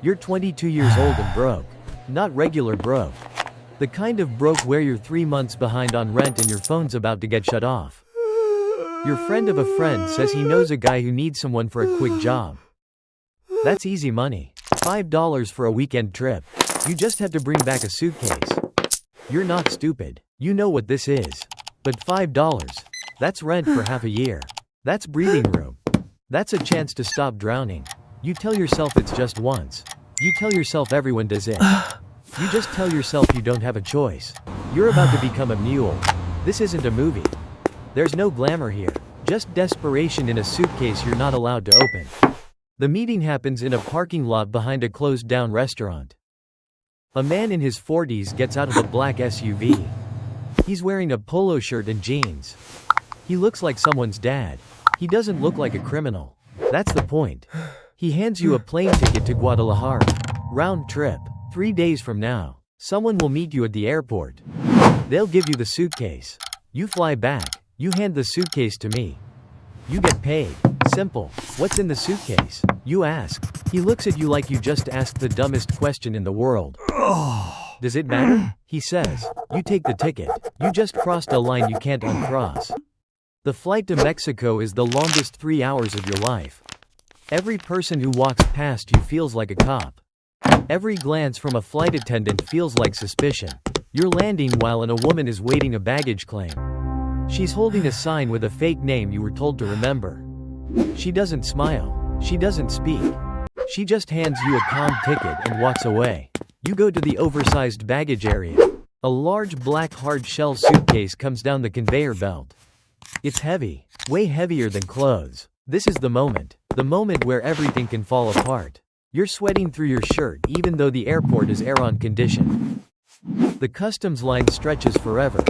You're 22 years old and broke. Not regular broke. The kind of broke where you're 3 months behind on rent and your phone's about to get shut off. Your friend of a friend says he knows a guy who needs someone for a quick job. That's easy money. $5 for a weekend trip. You just have to bring back a suitcase. You're not stupid. You know what this is. But $5, that's rent for half a year. That's breathing room. That's a chance to stop drowning. You tell yourself it's just once. You tell yourself everyone does it. You just tell yourself you don't have a choice. You're about to become a mule. This isn't a movie. There's no glamour here. Just desperation in a suitcase you're not allowed to open. The meeting happens in a parking lot behind a closed-down restaurant. A man in his 40s gets out of a black SUV. He's wearing a polo shirt and jeans. He looks like someone's dad. He doesn't look like a criminal. That's the point. He hands you a plane ticket to Guadalajara. Round trip. 3 days from now. Someone will meet you at the airport. They'll give you the suitcase. You fly back. You hand the suitcase to me. You get paid. Simple. What's in the suitcase? You ask. He looks at you like you just asked the dumbest question in the world. Does it matter? He says. You take the ticket. You just crossed a line you can't uncross. The flight to Mexico is the longest 3 hours of your life. Every person who walks past you feels like a cop. Every glance from a flight attendant feels like suspicion. You're landing while a woman is waiting a baggage claim. She's holding a sign with a fake name you were told to remember. She doesn't smile. She doesn't speak. She just hands you a calm ticket and walks away. You go to the oversized baggage area. A large black hard shell suitcase comes down the conveyor belt. It's heavy, way heavier than clothes. This is the moment where everything can fall apart. You're sweating through your shirt even though the airport is air-on conditioned. The customs line stretches forever.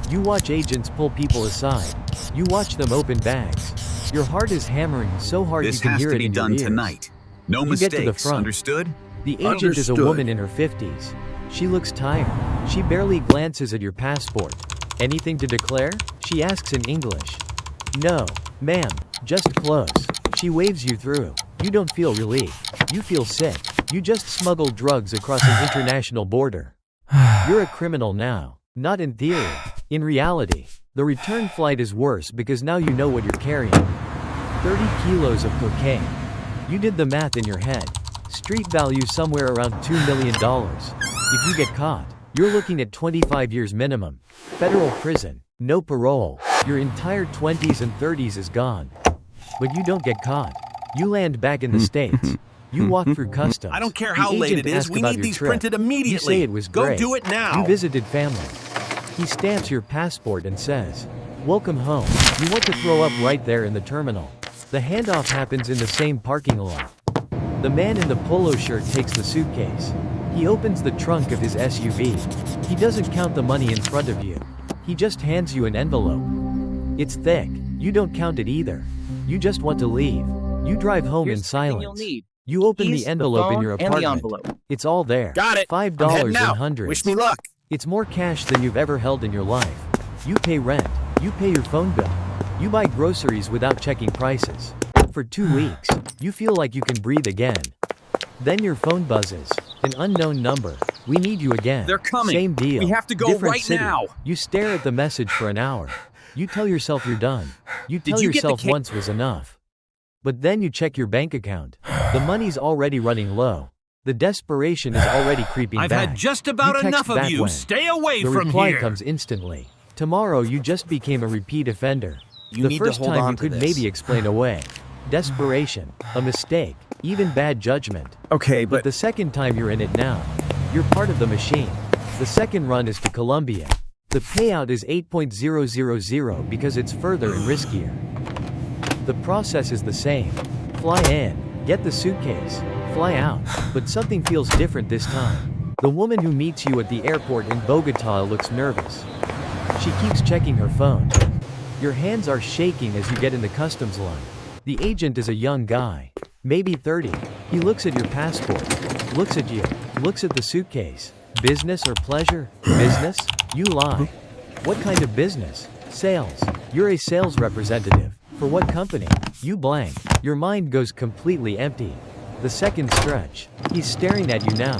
You watch agents pull people aside. You watch them open bags. Your heart is hammering so hard you can hear it in your ears. This has to be done tonight. No mistakes, mistakes, get to the front. understood? The agent is a woman in her 50s. She looks tired. She barely glances at your passport. Anything to declare? She asks in English. No, ma'am, just close. She waves you through. You don't feel relief. You feel sick. You just smuggled drugs across an international border. You're a criminal now. Not in theory. In reality. The return flight is worse because now you know what you're carrying. 30 kilos of cocaine. You did the math in your head. Street value somewhere around $2 million. If you get caught, you're looking at 25 years minimum. Federal prison. No parole. Your entire 20s and 30s is gone. But you don't get caught. You land back in the States. You walk through customs. I don't care The how late agent it is, asks we about need your these trip. printed immediately. You say it was Go great. do it now. You visited family. He stamps your passport and says, "Welcome home." You want to throw up right there in the terminal. The handoff happens in the same parking lot. The man in the polo shirt takes the suitcase. He opens the trunk of his SUV. He doesn't count the money in front of you. He just hands you an envelope. It's thick. You don't count it either. You just want to leave. You drive home in silence. You open the envelope in your apartment. It's all there. Got it. $5 in hundreds. Wish me luck. It's more cash than you've ever held in your life. You pay rent. You pay your phone bill. You buy groceries without checking prices. For 2 weeks, you feel like you can breathe again. Then your phone buzzes. An unknown number. We need you again. They're coming. Same deal. We have to go Different right city. now. You stare at the message for an hour. You tell yourself you're done. You tell you get the yourself once was enough. But then you check your bank account. The money's already running low. The desperation is already creeping I've back. had just about You text enough of back you. when. Stay away The from reply here. comes instantly. Tomorrow you just became a repeat offender. You The need to first hold time on you to could this. maybe explain away. Desperation, a mistake, even bad judgment. Okay, But the second time you're in it now. You're part of the machine. The second run is to Colombia. The payout is 8.000 because it's further and riskier. The process is the same. Fly in, get the suitcase, fly out, but something feels different this time. The woman who meets you at the airport in Bogota looks nervous. She keeps checking her phone. Your hands are shaking as you get in the customs line. The agent is a young guy, maybe 30. He looks at your passport, looks at you, looks at the suitcase. Business or pleasure? Business? You lie. What kind of business? Sales. You're a sales representative. For what company? You blank. Your mind goes completely empty. The second stretch. He's staring at you now.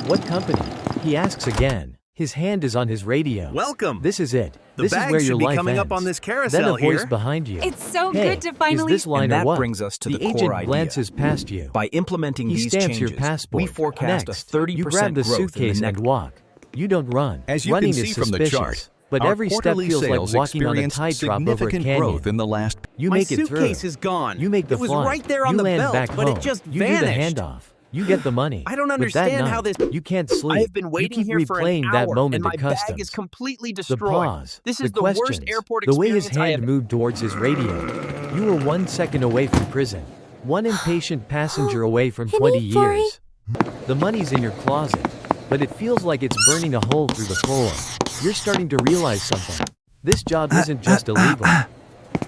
What company? He asks again. His hand is on his radio. Welcome. This is it. The This is bag where should your be life coming ends. up on this carousel Then a voice here. behind you. It's so Hey, good to finally. Is this line And or that what? brings us to the agent core idea. glances past you. By implementing He these stamps changes, your passport. we forecast Next, a 30% you grab the growth suitcase in the and next. walk. You don't run. As you Running can see is from the suspicious, chart, but our every step quarterly feels like sales walking on a experienced tightrope over a significant canyon. growth in the last. You My make it through. suitcase is gone. You make the It was flight. right there on you the land belt, back but home. it just you vanished. do the handoff. You get the money. I don't But that understand night, how this. You can't sleep. I have been waiting you keep here for replaying an that hour, moment and my at bag customs. is completely The destroyed. pause. This the is the worst questions, airport the way experience his I hand have. moved towards his radio. You were 1 second away from prison. One impatient passenger away from 20 years. The money's in your closet, but it feels like it's burning a hole through the floor. You're starting to realize something. This job isn't just illegal.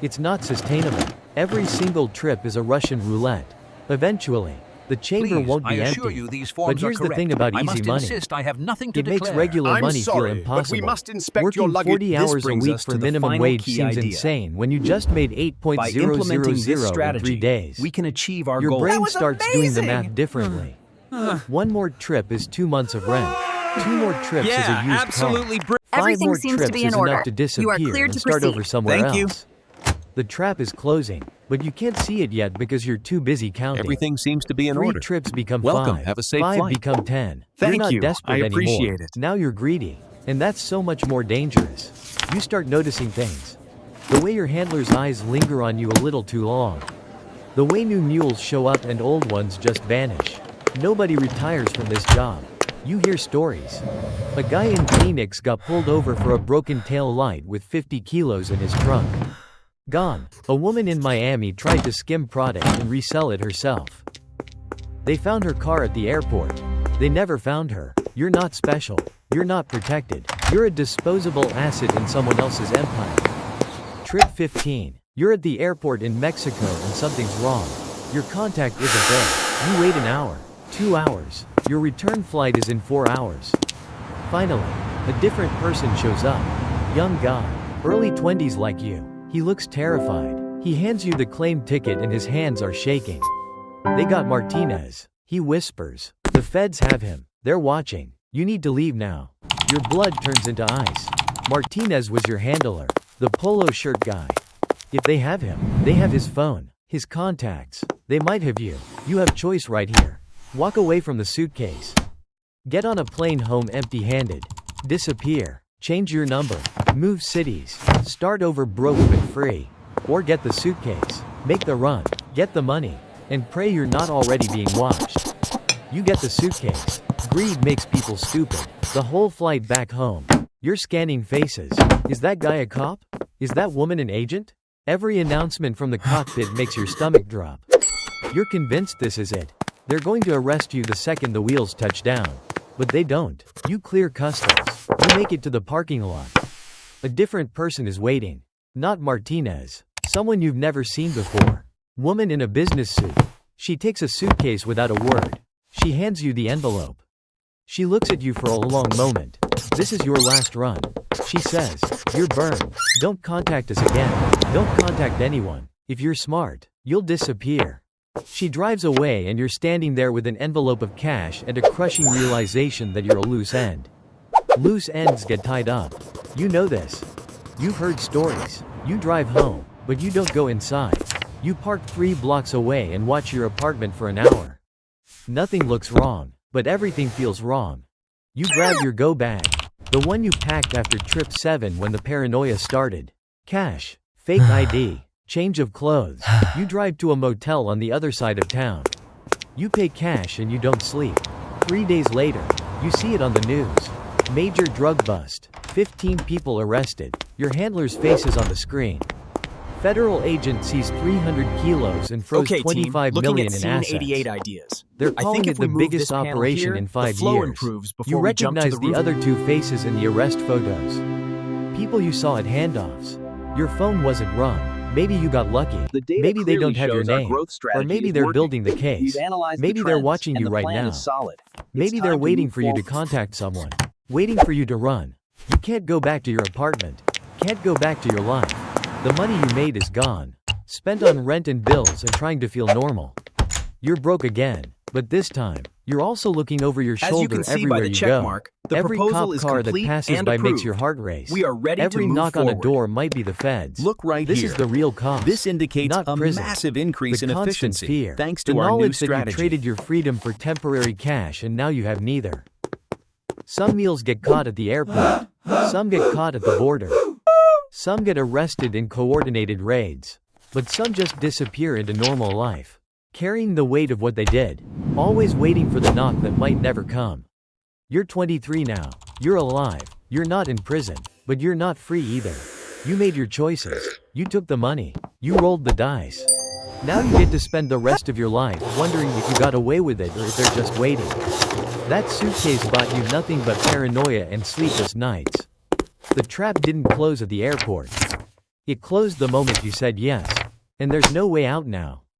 It's not sustainable. Every single trip is a Russian roulette. Eventually, the chamber Please, won't I be assure empty. you these But forms are here's the correct. thing about I easy must money. insist I have nothing to It makes declare. regular I'm money sorry, feel impossible. but we must inspect Working your luggage. 40 This hours a brings week us for to the minimum final wage key seems idea. insane when you just made By implementing this 8.000 in strategy, 3 days. we can achieve our Your goal. brain was starts doing the amazing! math differently. One more trip is 2 months of rent. 2 more trips is a used absolutely. car. 5 Everything more seems to trips be in is order. enough to disappear You are cleared and to start proceed. over somewhere Thank you. else. The trap is closing, but you can't see it yet because you're too busy counting. Everything seems to be in 3 order. trips become Welcome. 5. Have a safe 5 flight. become 10. Thank you're not you. desperate I anymore. appreciate it. Now you're greedy, and that's so much more dangerous. You start noticing things. The way your handler's eyes linger on you a little too long. The way new mules show up and old ones just vanish. Nobody retires from this job. You hear stories. A guy in Phoenix got pulled over for a broken tail light with 50 kilos in his trunk. Gone. A woman in Miami tried to skim product and resell it herself. They found her car at the airport. They never found her. You're not special. You're not protected. You're a disposable asset in someone else's empire. Trip 15. You're at the airport in Mexico and something's wrong. Your contact isn't there. You wait an hour. 2 hours. Your return flight is in 4 hours. Finally, a different person shows up. Young guy. Early 20s like you. He looks terrified. He hands you the claim ticket and his hands are shaking. They got Martinez. He whispers. The feds have him. They're watching. You need to leave now. Your blood turns into ice. Martinez was your handler. The polo shirt guy. If they have him, they have his phone, his contacts. They might have you. You have choice right here. Walk away from the suitcase. Get on a plane home empty-handed. Disappear. Change your number. Move cities. Start over broke but free. Or get the suitcase. Make the run. Get the money. And pray you're not already being watched. You get the suitcase. Greed makes people stupid. The whole flight back home. You're scanning faces. Is that guy a cop? Is that woman an agent? Every announcement from the cockpit makes your stomach drop. You're convinced this is it. They're going to arrest you the second the wheels touch down. But they don't. You clear customs. You make it to the parking lot. A different person is waiting. Not Martinez. Someone you've never seen before. Woman in a business suit. She takes a suitcase without a word. She hands you the envelope. She looks at you for a long moment. This is your last run. She says, you're burned. Don't contact us again. Don't contact anyone. If you're smart, you'll disappear. She drives away and you're standing there with an envelope of cash and a crushing realization that you're a loose end. Loose ends get tied up. You know this. You've heard stories. You drive home, but you don't go inside. You park 3 blocks away and watch your apartment for an hour. Nothing looks wrong, but everything feels wrong. You grab your go bag. The one you packed after trip 7 when the paranoia started. Cash. Fake ID. Change of clothes. You drive to a motel on the other side of town. You pay cash and you don't sleep. 3 days later, you see it on the news. Major drug bust. 15 people arrested. Your handler's face is on the screen. Federal agent sees 300 kilos and froze Okay, team, 25 looking million at in scene assets. 88 ideas. They're I calling think it if we the move biggest this panel operation here, in the 5 flow years. improves before You we jump to recognize the the roof. other 2 faces in the arrest photos. People you saw at handoffs. Your phone wasn't rung. Maybe you got lucky. The data Maybe they clearly don't have your shows our name. growth Or strategy maybe is they're working. building the case. We've analyzed the Maybe they're trends, watching and you the right plan now. is solid. Maybe It's they're time to waiting move for you to forward. contact someone. Waiting for you to run. You can't go back to your apartment. Can't go back to your life. The money you made is gone. Spent on rent and bills and trying to feel normal. You're broke again. But this time, you're also looking over your As you shoulder can see by everywhere the you check go. mark, the Every proposal cop is car that complete passes and by makes approved. your heart race. We are ready Every to move knock on a forward. door might be the feds. Look right This here. is the real cost. This indicates not a prison. massive increase The in constant efficiency fear. thanks the to our new knowledge that you strategy. traded your freedom for temporary cash and now you have neither. Some mules get caught at the airport. Some get caught at the border. Some get arrested in coordinated raids. But some just disappear into normal life, carrying the weight of what they did, always waiting for the knock that might never come. You're 23 now. You're alive. You're not in prison. But you're not free either. You made your choices. You took the money. You rolled the dice. Now you get to spend the rest of your life wondering if you got away with it or if they're just waiting. That suitcase bought you nothing but paranoia and sleepless nights. The trap didn't close at the airport. It closed the moment you said yes. And there's no way out now.